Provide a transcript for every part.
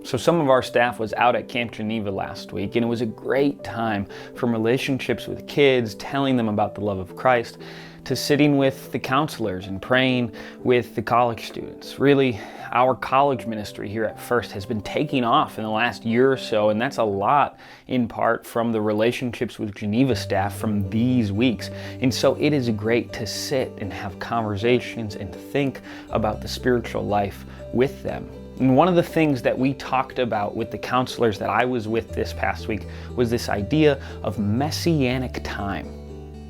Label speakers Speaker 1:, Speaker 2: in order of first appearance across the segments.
Speaker 1: So some of our staff was out at Camp Geneva last week, and it was a great time, from relationships with kids, telling them about the love of Christ, to sitting with the counselors and praying with the college students. Really, our college ministry here at First has been taking off in the last year or so, and that's a lot in part from the relationships with Geneva staff from these weeks. And so it is great to sit and have conversations and think about the spiritual life with them. And one of the things that we talked about with the counselors that I was with this past week was this idea of messianic time.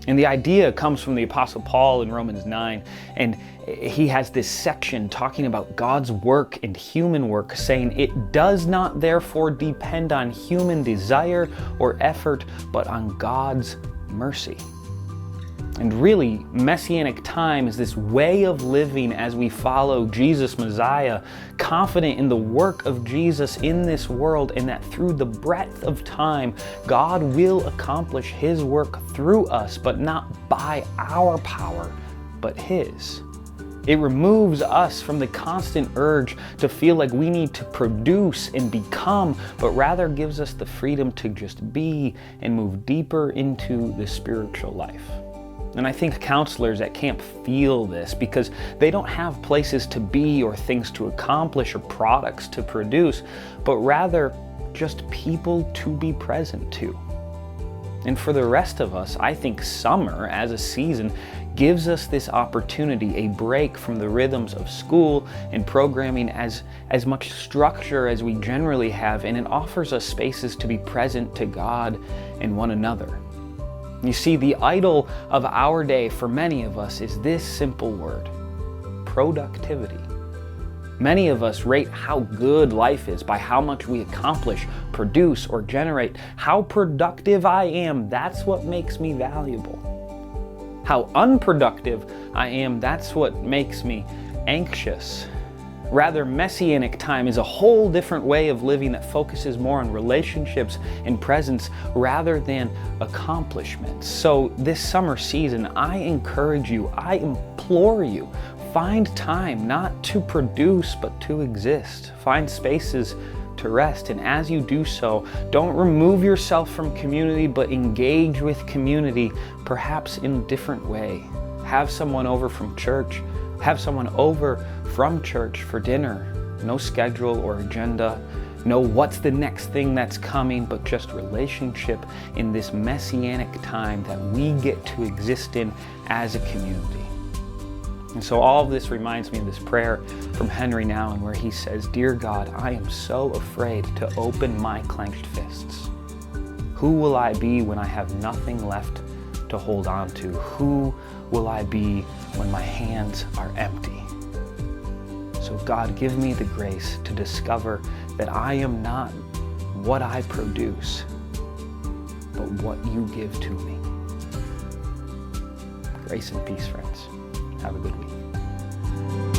Speaker 1: And the idea comes from the Apostle Paul in Romans 9, and he has this section talking about God's work and human work, saying it does not therefore depend on human desire or effort, but on God's mercy. And really, messianic time is this way of living as we follow Jesus, Messiah, confident in the work of Jesus in this world, and that through the breadth of time, God will accomplish His work through us, but not by our power, but His. It removes us from the constant urge to feel like we need to produce and become, but rather gives us the freedom to just be and move deeper into the spiritual life. And I think counselors at camp feel this because they don't have places to be or things to accomplish or products to produce, but rather just people to be present to. And for the rest of us, I think summer as a season gives us this opportunity, a break from the rhythms of school and programming, as much structure as we generally have, and it offers us spaces to be present to God and one another. You see, the idol of our day for many of us is this simple word: productivity. Many of us rate how good life is by how much we accomplish, produce, or generate. How productive I am, that's what makes me valuable. How unproductive I am, that's what makes me anxious. Rather, messianic time is a whole different way of living that focuses more on relationships and presence rather than accomplishments. So this summer season, I encourage you, I implore you, find time not to produce but to exist. Find spaces to rest, and as you do so, don't remove yourself from community but engage with community, perhaps in a different way. Have someone over from church. Have someone over from church for dinner. No schedule or agenda. No what's the next thing that's coming, but just relationship in this messianic time that we get to exist in as a community. And so all of this reminds me of this prayer from Henry Nouwen where he says, "Dear God, I am so afraid to open my clenched fists. Who will I be when I have nothing left to hold on to? Who will I be when my hands are empty?" So God, give me the grace to discover that I am not what I produce, but what you give to me. Grace and peace, friends. Have a good week.